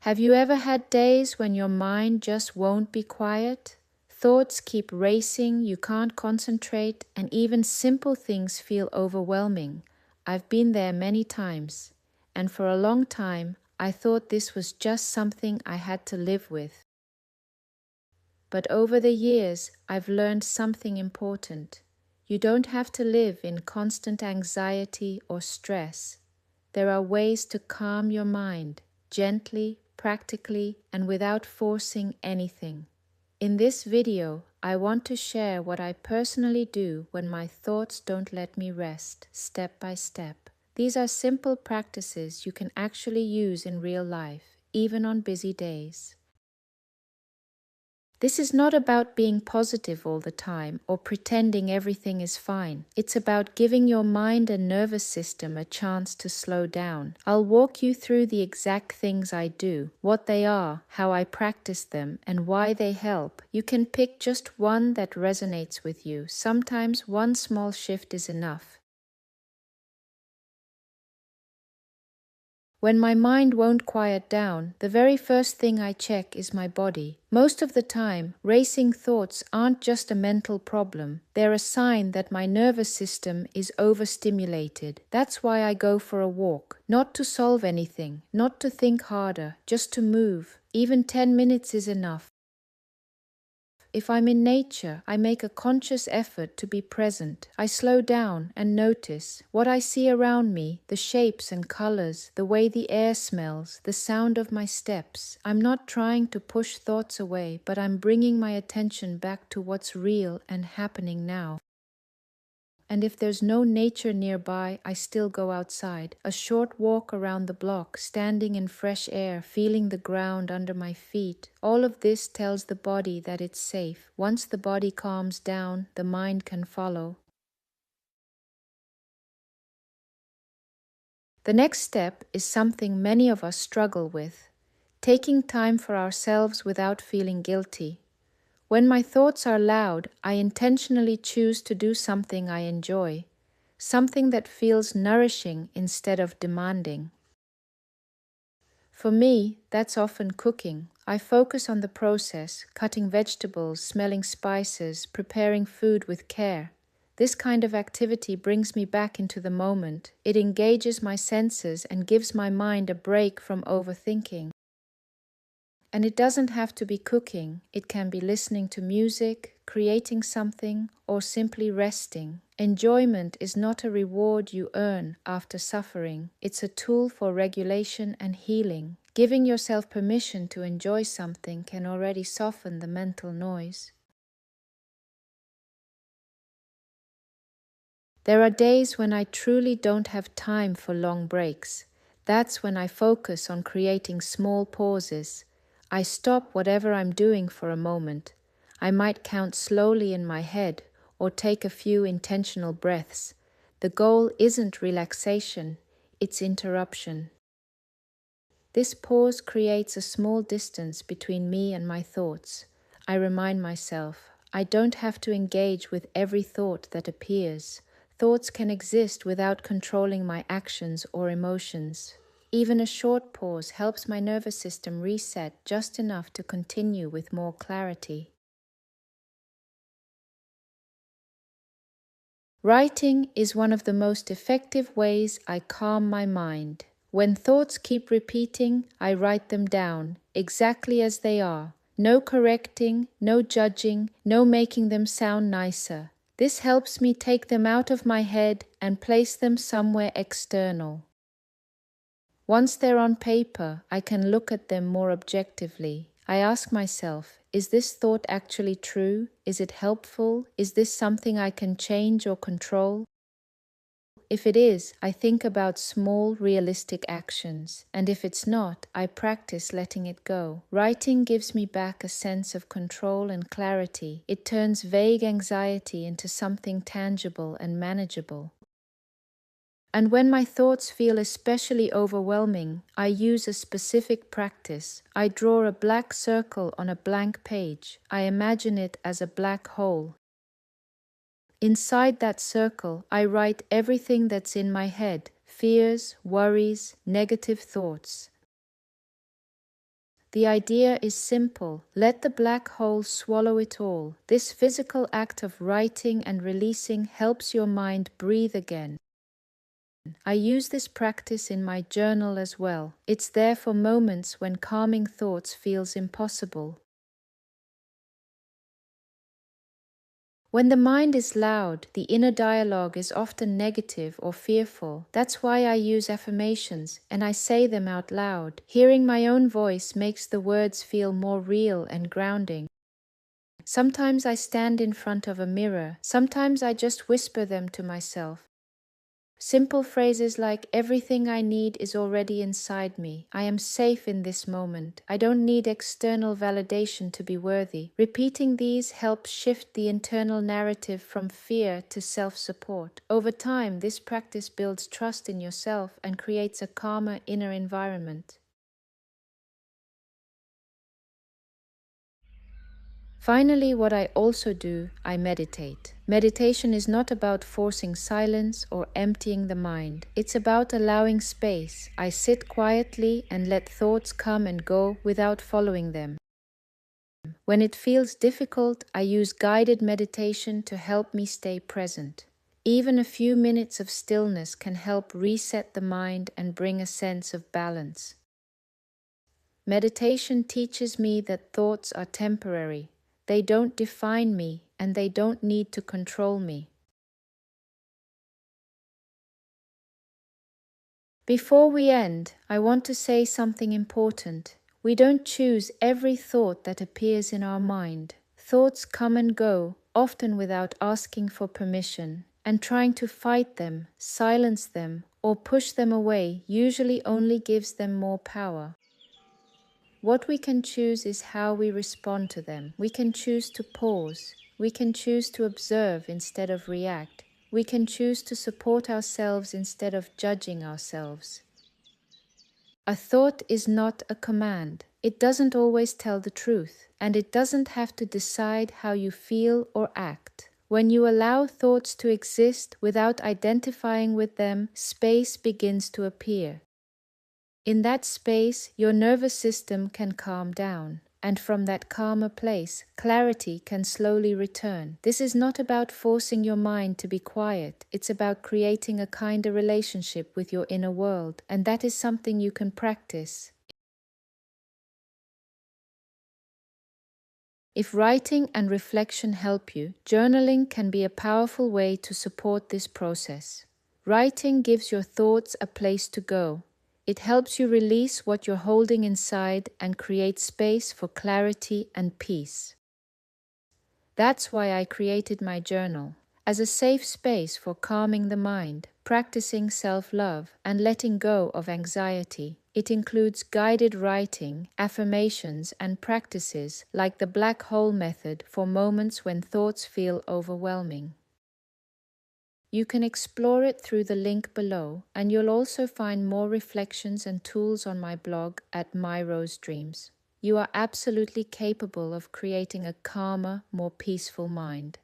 Have you ever had days when your mind just won't be quiet? Thoughts keep racing, you can't concentrate, and even simple things feel overwhelming. I've been there many times, and for a long time, I thought this was just something I had to live with. But over the years, I've learned something important. You don't have to live in constant anxiety or stress. There are ways to calm your mind, gently, practically, and without forcing anything. In this video, I want to share what I personally do when my thoughts don't let me rest, step by step. These are simple practices you can actually use in real life, even on busy days. This is not about being positive all the time or pretending everything is fine. It's about giving your mind and nervous system a chance to slow down. I'll walk you through the exact things I do, what they are, how I practice them, and why they help. You can pick just one that resonates with you. Sometimes one small shift is enough. When my mind won't quiet down, the very first thing I check is my body. Most of the time, racing thoughts aren't just a mental problem. They're a sign that my nervous system is overstimulated. That's why I go for a walk. Not to solve anything, not to think harder, just to move. Even 10 minutes is enough. If I'm in nature, I make a conscious effort to be present. I slow down and notice what I see around me, the shapes and colors, the way the air smells, the sound of my steps. I'm not trying to push thoughts away, but I'm bringing my attention back to what's real and happening now. And if there's no nature nearby, I still go outside. A short walk around the block, standing in fresh air, feeling the ground under my feet. All of this tells the body that it's safe. Once the body calms down, the mind can follow. The next step is something many of us struggle with: taking time for ourselves without feeling guilty. When my thoughts are loud, I intentionally choose to do something I enjoy, something that feels nourishing instead of demanding. For me, that's often cooking. I focus on the process, cutting vegetables, smelling spices, preparing food with care. This kind of activity brings me back into the moment. It engages my senses and gives my mind a break from overthinking. And it doesn't have to be cooking. It can be listening to music, creating something, or simply resting. Enjoyment is not a reward you earn after suffering. It's a tool for regulation and healing. Giving yourself permission to enjoy something can already soften the mental noise. There are days when I truly don't have time for long breaks. That's when I focus on creating small pauses. I stop whatever I'm doing for a moment. I might count slowly in my head or take a few intentional breaths. The goal isn't relaxation, it's interruption. This pause creates a small distance between me and my thoughts. I remind myself, I don't have to engage with every thought that appears. Thoughts can exist without controlling my actions or emotions. Even a short pause helps my nervous system reset just enough to continue with more clarity. Writing is one of the most effective ways I calm my mind. When thoughts keep repeating, I write them down, exactly as they are. No correcting, no judging, no making them sound nicer. This helps me take them out of my head and place them somewhere external. Once they're on paper, I can look at them more objectively. I ask myself, is this thought actually true? Is it helpful? Is this something I can change or control? If it is, I think about small, realistic actions. And if it's not, I practice letting it go. Writing gives me back a sense of control and clarity. It turns vague anxiety into something tangible and manageable. And when my thoughts feel especially overwhelming, I use a specific practice. I draw a black circle on a blank page. I imagine it as a black hole. Inside that circle, I write everything that's in my head: fears, worries, negative thoughts. The idea is simple. Let the black hole swallow it all. This physical act of writing and releasing helps your mind breathe again. I use this practice in my journal as well. It's there for moments when calming thoughts feels impossible. When the mind is loud, the inner dialogue is often negative or fearful. That's why I use affirmations and I say them out loud. Hearing my own voice makes the words feel more real and grounding. Sometimes I stand in front of a mirror. Sometimes I just whisper them to myself. Simple phrases like, everything I need is already inside me. I am safe in this moment. I don't need external validation to be worthy. Repeating these helps shift the internal narrative from fear to self-support. Over time, this practice builds trust in yourself and creates a calmer inner environment. Finally, what I also do, I meditate. Meditation is not about forcing silence or emptying the mind. It's about allowing space. I sit quietly and let thoughts come and go without following them. When it feels difficult, I use guided meditation to help me stay present. Even a few minutes of stillness can help reset the mind and bring a sense of balance. Meditation teaches me that thoughts are temporary. They don't define me, and they don't need to control me. Before we end, I want to say something important. We don't choose every thought that appears in our mind. Thoughts come and go, often without asking for permission, and trying to fight them, silence them, or push them away usually only gives them more power. What we can choose is how we respond to them. We can choose to pause. We can choose to observe instead of react. We can choose to support ourselves instead of judging ourselves. A thought is not a command. It doesn't always tell the truth, and it doesn't have to decide how you feel or act. When you allow thoughts to exist without identifying with them, space begins to appear. In that space, your nervous system can calm down, and from that calmer place, clarity can slowly return. This is not about forcing your mind to be quiet. It's about creating a kinder relationship with your inner world, and that is something you can practice. If writing and reflection help you, journaling can be a powerful way to support this process. Writing gives your thoughts a place to go. It helps you release what you're holding inside and create space for clarity and peace. That's why I created my journal, as a safe space for calming the mind, practicing self-love, and letting go of anxiety. It includes guided writing, affirmations, and practices like the black hole method for moments when thoughts feel overwhelming. You can explore it through the link below, and you'll also find more reflections and tools on my blog at MyRoseDreams. You are absolutely capable of creating a calmer, more peaceful mind.